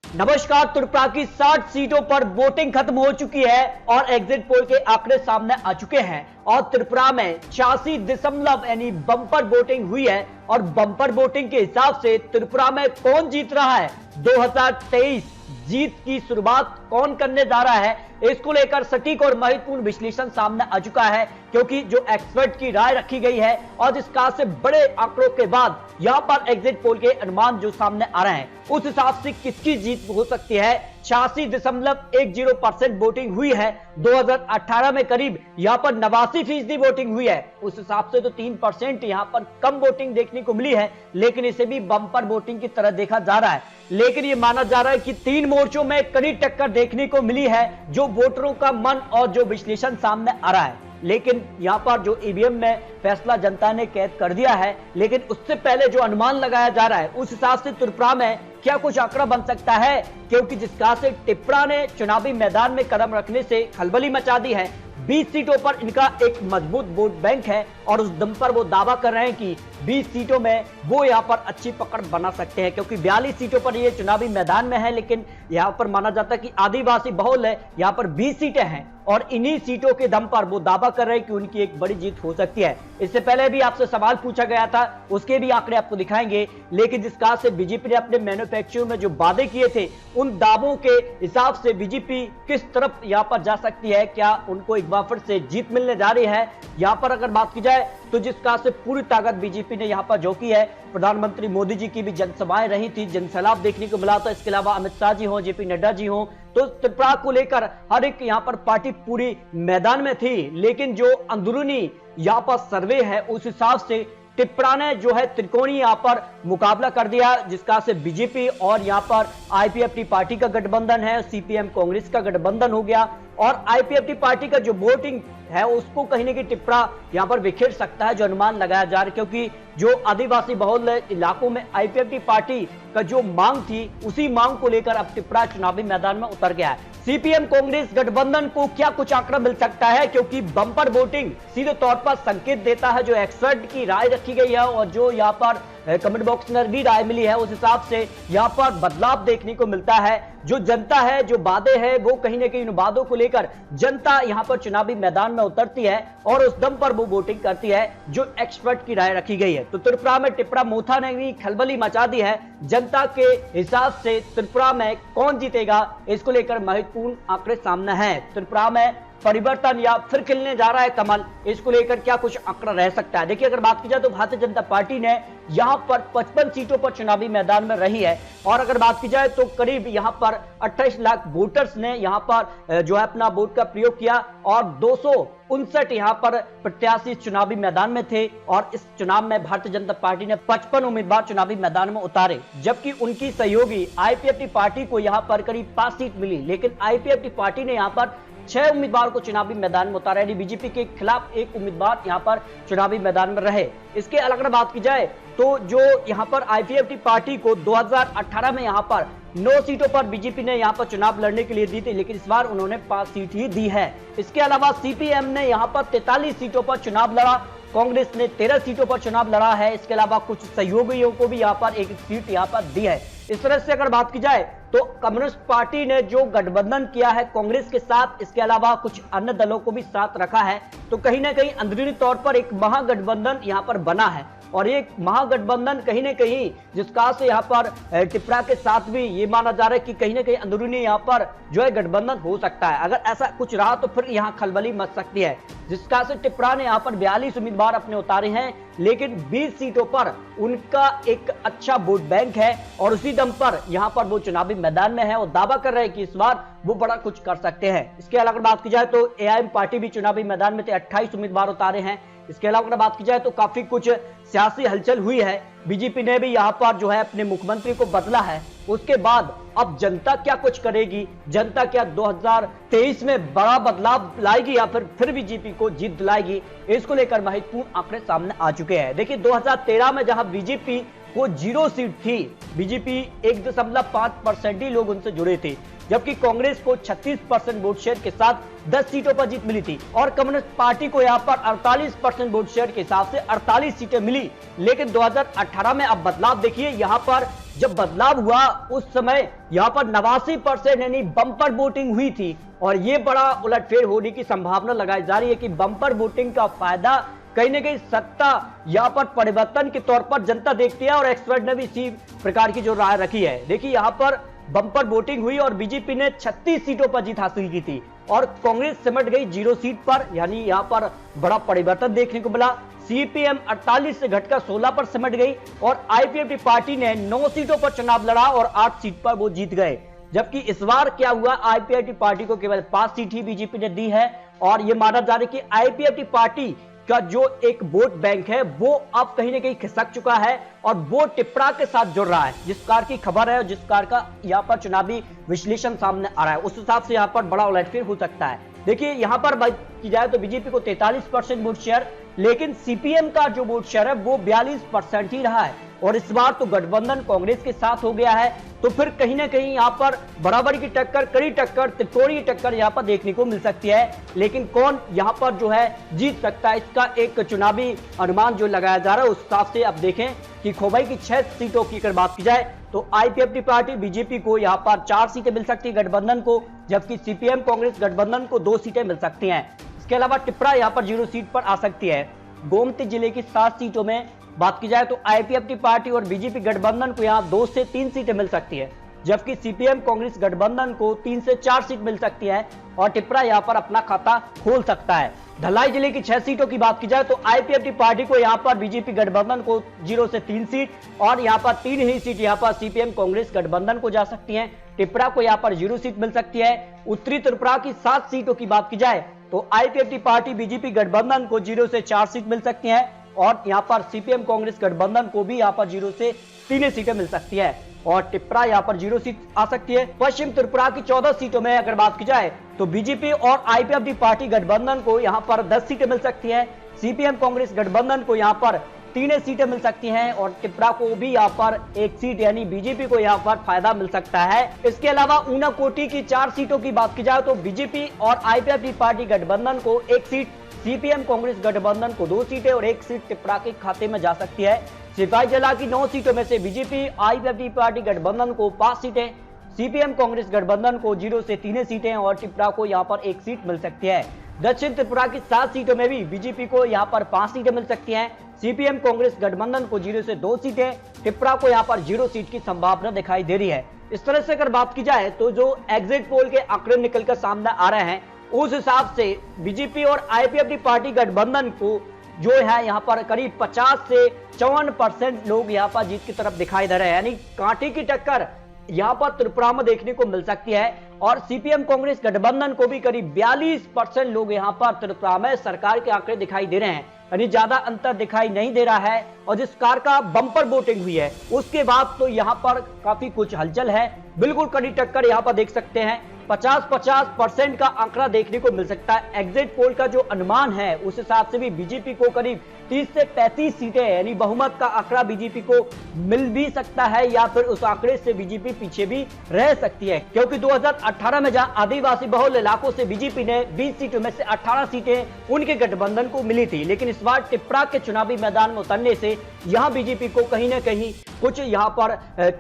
नमस्कार। त्रिपुरा की 60 सीटों पर वोटिंग खत्म हो चुकी है और एग्जिट पोल के आंकड़े सामने आ चुके हैं और त्रिपुरा में 86 यानी बम्पर वोटिंग हुई है और बम्पर वोटिंग के हिसाब से त्रिपुरा में कौन जीत रहा है, 2023 जीत की शुरुआत कौन करने जा रहा है, इसको लेकर सटीक और महत्वपूर्ण विश्लेषण सामने आ चुका है क्योंकि जो एक्सपर्ट की राय रखी गई है और जिसका से बड़े आंकड़ों के बाद यहां पर एग्जिट पोल के अनुमान जो सामने आ रहे हैं उस हिसाब से किसकी जीत हो सकती है। 86.10% वोटिंग हुई है। 2018 में करीब यहां पर 89% वोटिंग हुई है, उस हिसाब से तो 3% यहां पर कम वोटिंग देखने को मिली है, लेकिन इसे भी बम्पर वोटिंग की तरह देखा जा रहा है। लेकिन यह माना जा रहा है कि 3 मोर्चों में कड़ी टक्कर देखने को मिली है, जो वोटरों का मन और जो विश्लेषण सामने आ रहा है। लेकिन यहां पर जो ईवीएम में फैसला जनता ने कैद कर दिया है, लेकिन उससे पहले जो अनुमान लगाया जा रहा है उस हिसाब से त्रिपुरा में क्या कुछ आंकड़ा बन सकता है, क्योंकि जिसका से त्रिपुरा ने चुनावी मैदान में कदम रखने से खलबली मचा दी है। 20 सीटों पर इनका एक मजबूत वोट बैंक है और उस दम पर वो दावा कर रहे हैं कि 20 सीटों में वो यहां पर अच्छी पकड़ बना सकते हैं, क्योंकि 42 सीटों पर ये चुनावी मैदान में है, लेकिन यहां पर माना जाता है कि आदिवासी बहुल है, यहां पर 20 सीटें हैं और इन्हीं सीटों के दम पर वो दावा कर रहे हैं कि उनकी एक बड़ी जीत हो सकती है। इससे पहले भी आपसे सवाल पूछा गया था, उसके भी आंकड़े आपको दिखाएंगे, लेकिन जिसका से बीजेपी ने अपने मैन्युफैक्चर में जो वादे किए थे उन दावों के हिसाब से बीजेपी किस तरफ यहां पर जा सकती है, क्या उनको एक बार फिर से जीत मिलने जा रही है। यहां पर अगर बात की जाए तो जिसका से पूरी ताकत बीजेपी ने यहां पर झोंकी है। प्रधानमंत्री मोदी जी की भी जनसभाएं रही थी, जनसैलाब देखने को मिला था। इसके अलावा अमित शाह जी हो, जेपी नड्डा जी हो, तो त्रिपुरा को लेकर हर एक यहां पर पार्टी पूरी मैदान में थी। लेकिन जो अंदरूनी यहां पर सर्वे है उस हिसाब से त्रिपुरा ने जो है त्रिकोणीय यहां पर मुकाबला कर दिया, जिसका से बीजेपी और यहां पर आईपीएफटी पार्टी का गठबंधन है, सीपीएम कांग्रेस का गठबंधन हो गया और आईपीएफटी पार्टी का जो वोटिंग है उसको कहीं ना कहीं त्रिपुरा यहां पर बिखेर सकता है, जो अनुमान लगाया जा रहा है, क्योंकि जो आदिवासी बहुल इलाकों में आईपीएफटी पार्टी का जो मांग थी उसी मांग को लेकर अब त्रिपुरा चुनावी मैदान में उतर गया है। सीपीएम कांग्रेस गठबंधन को क्या कुछ आंकड़ा मिल सकता है, क्योंकि बम्पर वोटिंग सीधे तौर पर संकेत देता है, जो एक्सपर्ट की राय रखी गई है और जो यहां पर कमेंट बॉक्स में भी राय मिली है उस हिसाब से यहां पर बदलाव देखने को मिलता है। जो जनता है, जो वादे है, वो कहीं ना कहीं इन वादों को लेकर जनता यहां पर चुनावी मैदान में उतरती है और उस दम पर वो वोटिंग करती है जो एक्सपर्ट की राय रखी गई है। तो त्रिपुरा में टिपरा मोथा ने भी खलबली मचा दी है। जनता के हिसाब से त्रिपुरा में कौन जीतेगा, इसको लेकर महत्वपूर्ण आंकड़े सामने हैं। त्रिपुरा में परिवर्तन या फिर खिलने जा रहा है कमल, इसको लेकर क्या कुछ आंकड़ा रह सकता है। देखिए, अगर बात की जाए तो भारतीय जनता पार्टी ने यहां पर 55 सीटों पर चुनावी मैदान में रही है और अगर बात की जाए तो करीब यहां पर 28 लाख वोटर्स ने यहां पर जो है अपना वोट का प्रयोग किया और 259 यहां पर प्रत्याशी चुनावी मैदान में थे और इस चुनाव में भारतीय जनता पार्टी ने 55 उम्मीदवार चुनावी मैदान में उतारे, जबकि उनकी सहयोगी आईपीएफटी पार्टी को यहां पर करीब 5 सीट मिली, लेकिन आईपीएफटी पार्टी ने यहां पर 6 उम्मीदवार को चुनावी मैदान में उतारा, यानी बीजेपी के खिलाफ 1 उम्मीदवार यहां पर चुनावी मैदान में रहे। इसके अलावा बात की जाए तो जो यहां पर आईपीएफटी पार्टी को 2018 में यहां पर 9 सीटों पर बीजेपी ने यहां पर चुनाव लड़ने के लिए दी थी, लेकिन इस बार उन्होंने 5 सीट ही दी है। इसके अलावा सीपीएम ने यहां पर 43 सीटों पर चुनाव लड़ा, कांग्रेस ने 13 सीटों पर चुनाव लड़ा है। इसके अलावा कुछ सहयोगियों को भी यहां पर एक सीट यहां पर दी है। इस तरह से अगर बात की जाए तो कम्युनिस्ट पार्टी ने जो गठबंधन किया है कांग्रेस के साथ, इसके अलावा कुछ अन्य दलों को भी साथ रखा है, तो कहीं ना कहीं अंदरूनी तौर पर एक महागठबंधन यहां पर बना है और ये महागठबंधन कहीं ना कहीं जिसका से यहाँ पर त्रिपुरा के साथ भी ये माना जा रहा है कि कहीं ना कहीं अंदरूनी यहाँ पर जो है गठबंधन हो सकता है। अगर ऐसा कुछ रहा तो फिर यहाँ खलबली मच सकती है, जिसका से त्रिपुरा ने यहाँ पर 42 उम्मीदवार अपने उतारे हैं, लेकिन 20 सीटों पर उनका एक अच्छा वोट बैंक है और उसी दम पर यहाँ पर वो चुनावी मैदान में है और दावा कर रहे हैं कि इस बार वो बड़ा कुछ कर सकते हैं। इसके अलावा बात की जाए तो एआईएम पार्टी भी चुनावी मैदान में थे, 28 उम्मीदवार उतारे हैं। इसके अलावा अगर बात की जाए तो काफी कुछ सियासी हलचल हुई है। बीजेपी ने भी यहां पर जो है अपने मुख्यमंत्री को बदला है। उसके बाद अब जनता क्या कुछ करेगी, जनता क्या 2023 में बड़ा बदलाव लाएगी या फिर बीजेपी को जीत दिलाएगी, इसको लेकर महत्वपूर्ण आंकड़े सामने आ चुके हैं। देखिए, 2013 में जहां बीजेपी को 0 सीट थी, बीजेपी 1.5% ही लोग उनसे जुड़े थे, जबकि कांग्रेस को 36% वोट शेयर के साथ 10 सीटों पर जीत मिली थी और कम्युनिस्ट पार्टी को यहां पर 48% वोट शेयर के हिसाब से 48 सीटें मिली। लेकिन 2018 में अब बदलाव देखिए, यहां पर जब बदलाव हुआ उस समय यहां पर 89% यानी बम्पर वोटिंग हुई थी और ये बड़ा उलटफेर होने की संभावना लगाई जा रही है कि बम्पर वोटिंग का फायदा कहीं ना कहीं सत्ता यहां पर परिवर्तन के तौर पर जनता देखती है और एक्सपर्ट ने भी इसी प्रकार की जो राय रखी है। देखिए यहां पर बम्पर वोटिंग हुई और बीजेपी ने 36 सीटों पर जीत हासिल की थी और कांग्रेस सिमट गई 0 सीट पर, यानी यहां पर बड़ा परिवर्तन देखने को मिला। सीपीएम 48 से घटकर 16 पर सिमट गई और आईपीएफटी पार्टी ने 9 सीटों पर चुनाव लड़ा और 8 सीट पर वो जीत गए। जबकि इस बार क्या हुआ, आईपीएफटी पार्टी को केवल 5 सीट ही बीजेपी ने दी है और यह माना जा रहा है कि आईपीएफटी पार्टी का जो एक वोट बैंक है वो अब कहीं ना कहीं खिसक चुका है और वो टिपरा के साथ जुड़ रहा है। जिस कार की खबर है और जिस कार का यहाँ पर चुनावी विश्लेषण सामने आ रहा है उस हिसाब से यहाँ पर बड़ा उलटफेर हो सकता है। देखिए यहाँ पर बात की जाए तो बीजेपी को 43% वोट शेयर, लेकिन सीपीएम का जो वोट शेयर है वो 42% ही रहा है और इस बार तो गठबंधन कांग्रेस के साथ हो गया है। तो फिर कहीं ना कहीं यहाँ पर बराबरी की टक्कर, कड़ी टक्कर, त्रिकोणीय टक्कर यहाँ पर देखने को मिल सकती है। लेकिन कौन यहाँ पर जो है जीत सकता है, इसका एक चुनावी अनुमान जो लगाया जा रहा है उस हिसाब से अब देखें कि खोबई की 6 सीटों की अगर बात की जाए तो आईपीएफटी पार्टी बीजेपी को यहाँ पर 4 सीटें मिल सकती है गठबंधन को, जबकि सीपीएम कांग्रेस गठबंधन को 2 सीटें मिल सकती हैं। इसके अलावा टिपरा यहाँ पर 0 सीट पर आ सकती है। गोमती जिले की 7 सीटों में बात की जाए तो आईपीएफटी पार्टी और बीजेपी गठबंधन को यहां 2 से 3 सीटें मिल सकती है, जबकि सीपीएम कांग्रेस गठबंधन को 3 से 4 सीट मिल सकती है और टिपरा यहां पर अपना खाता खोल सकता है। धलाई जिले की 6 सीटों की बात की जाए तो आईपीएफटी पार्टी को यहां पर बीजेपी गठबंधन को 0 से 3 सीट और यहां पर 3 ही सीट यहां पर सीपीएम कांग्रेस गठबंधन को जा सकती है। टिपरा को यहां पर 0 सीट मिल सकती है। उत्तरी त्रिपुरा की 7 सीटों की बात की जाए तो आईपीएफटी पार्टी बीजेपी गठबंधन को 0 से 4 सीट मिल सकती है और यहां पर सीपीएम कांग्रेस गठबंधन को भी यहां पर 0 से 3 सीटें मिल सकती है और टिपरा यहां पर 0 सीट आ सकती है। पश्चिम त्रिपुरा की 14 सीटों में अगर बात की जाए तो बीजेपी और आईपीएफटी पार्टी गठबंधन को यहां पर 10 सीटें मिल सकती है। सीपीएम कांग्रेस गठबंधन को यहां पर 3 सीटें मिल सकती हैं और टिपरा को भी यहां पर 1 सीट यानी बीजेपी को यहां पर फायदा मिल सकता है। इसके अलावा ऊनाकोटी की 4 सीटों की बात की जाए तो बीजेपी और आईपीएफटी पार्टी गठबंधन को 1 सीट, सीपीएम कांग्रेस गठबंधन को 2 सीटें और 1 सीट टिपरा के खाते में जा सकती है। सिपाही जला की 9 सीटों में से बीजेपी आईपीएफटी पार्टी गठबंधन को 5 सीटें, सीपीएम कांग्रेस गठबंधन को 0 से 3 सीटें और टिपरा को यहां पर 1 सीट मिल सकती है। दक्षिण त्रिपुरा की 7 सीटों में भी बीजेपी को यहां पर 5 सीटें मिल सकती हैं। सीपीएम कांग्रेस गठबंधन को 0 से 2 सीटें, टिपरा को यहां पर 0 सीट की संभावना दिखाई दे रही है। इस तरह से अगर बात की जाए तो जो एग्जिट पोल के आंकड़े निकलकर सामने आ रहे हैं उस हिसाब से बीजेपी और आईपीएफटी पार्टी गठबंधन को जो है यहां पर करीब 50 से 54% लोग यहां पर जीत की तरफ दिखाई दे रहे हैं, यानी कांटे की टक्कर यहां पर त्रिपुरा में देखने को मिल सकती है और सीपीएम कांग्रेस गठबंधन को भी करीब 42% लोग यहां पर त्रिपुरा में सरकार के आंकड़े दिखाई दे रहे हैं, यानी ज्यादा अंतर दिखाई नहीं दे रहा है। और जिस कार का बम्पर वोटिंग हुई है उसके बाद तो यहां पर काफी कुछ हलचल है, बिल्कुल कड़ी टक्कर यहां पर देख सकते हैं। 50-50% का आंकड़ा देखने को मिल सकता है। एग्जिट पोल का जो अनुमान है उस हिसाब से भी बीजेपी को करीब 30 से 35 सीटें यानी बहुमत का आंकड़ा बीजेपी को मिल भी सकता है या फिर उस आंकड़े से बीजेपी पीछे भी रह सकती है, क्योंकि 2018 में जहां आदिवासी बहुल इलाकों से बीजेपी ने 20 सीटों में से 18 सीटें उनके गठबंधन को मिली थी, लेकिन इस बार टिपरा के चुनावी मैदान में उतरने से यहां बीजेपी को कहीं ना कहीं कुछ यहां पर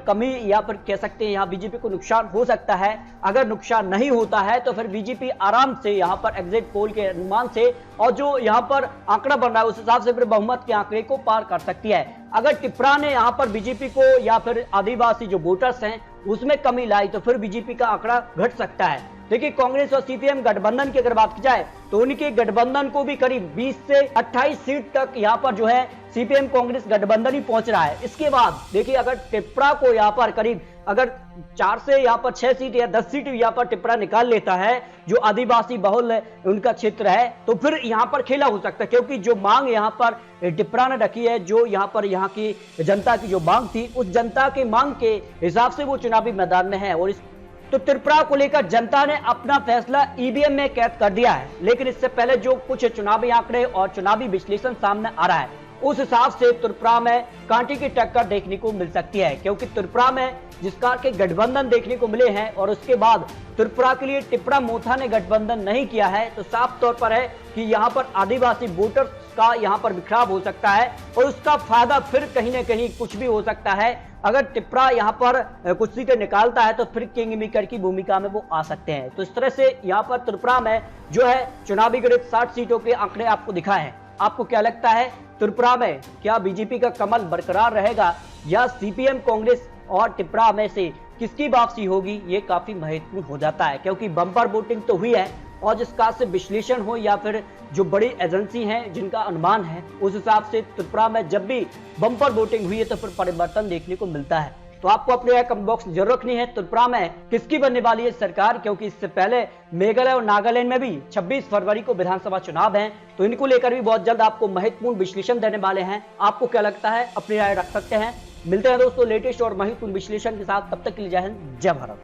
कमी या फिर कह सकते हैं यहां बीजेपी को नुकसान हो सकता है। अगर नुकसान नहीं होता है तो फिर बीजेपी आराम से यहां पर एग्जिट पोल के अनुमान से और जो यहां पर आंकड़ा बन रहा है उस हिसाब से फिर बहुमत के आंकड़े को पार कर सकती है। अगर टिपरा ने यहां पर बीजेपी को या फिर आदिवासी जो वोटर्स हैं उसमें कमी लाई तो फिर बीजेपी का आंकड़ा घट सकता है। देखिए कांग्रेस और सीपीएम गठबंधन की अगर बात की जाए तो उनके गठबंधन को भी करीब 20 से 28 सीट तक यहां पर जो है सीपीएम कांग्रेस गठबंधन ही पहुंच रहा है। इसके बाद देखिए अगर टिपरा को यहां पर करीब अगर 4 से यहां पर 6 सीट या 10 सीट यहां पर टिपरा निकाल लेता है जो आदिवासी बहुल उनका क्षेत्र है तो फिर यहां पर खेला हो सकता है, क्योंकि जो मांग यहां पर टिपरा ने रखी है, जो यहां पर यहां की जनता की जो मांग थी उस जनता के मांग के हिसाब से वो चुनावी मैदान में है और तो त्रिपुरा को लेकर जनता ने अपना फैसला ईवीएम में कैद कर दिया है। लेकिन इससे पहले जो कुछ चुनावी आंकड़े और चुनावी विश्लेषण सामने आ रहा है उस हिसाब से त्रिपुरा में कांटे की टक्कर देखने को मिल सकती है, क्योंकि त्रिपुरा में जिस कार के गठबंधन देखने को मिले हैं और उसके बाद त्रिपुरा के लिए टिपरा मोथा ने गठबंधन नहीं किया है तो साफ तौर पर है कि यहां पर आदिवासी वोटर्स का यहां पर बिखराव हो सकता है और उसका फायदा फिर कहीं ना कहीं कुछ भी हो सकता है। अगर टिप्रा यहाँ पर कुछ सीटें निकालता है तो फिर किंग मेकर की भूमिका में वो आ सकते हैं। तो इस तरह से यहाँ पर त्रिपुरा में जो है चुनावी गणित 60 सीटों के आंकड़े आपको दिखाए हैं। आपको क्या लगता है त्रिपुरा में क्या बीजेपी का कमल बरकरार रहेगा या सीपीएम कांग्रेस और टिप्रा में से किसकी वापसी होगी? ये काफी महत्वपूर्ण हो जाता है क्योंकि बम्पर वोटिंग तो हुई है और जिस खास से विश्लेषण हो या फिर जो बड़ी एजेंसी हैं जिनका अनुमान है उस हिसाब से त्रिपुरा में जब भी बम्पर वोटिंग हुई है तो फिर परिवर्तन देखने को मिलता है। तो आपको अपने राय कमेंट बॉक्स में जरूर रखनी है त्रिपुरा में किसकी बनने वाली है सरकार, क्योंकि इससे पहले मेघालय और नागालैंड में भी 26 फरवरी को विधानसभा चुनाव है। तो इनको लेकर भी बहुत जल्द आपको महत्वपूर्ण विश्लेषण देने वाले हैं। आपको क्या लगता है अपनी राय रख सकते हैं। मिलते हैं दोस्तों लेटेस्ट और महत्वपूर्ण विश्लेषण के साथ, तब तक के लिए जय हिंद जय भारत।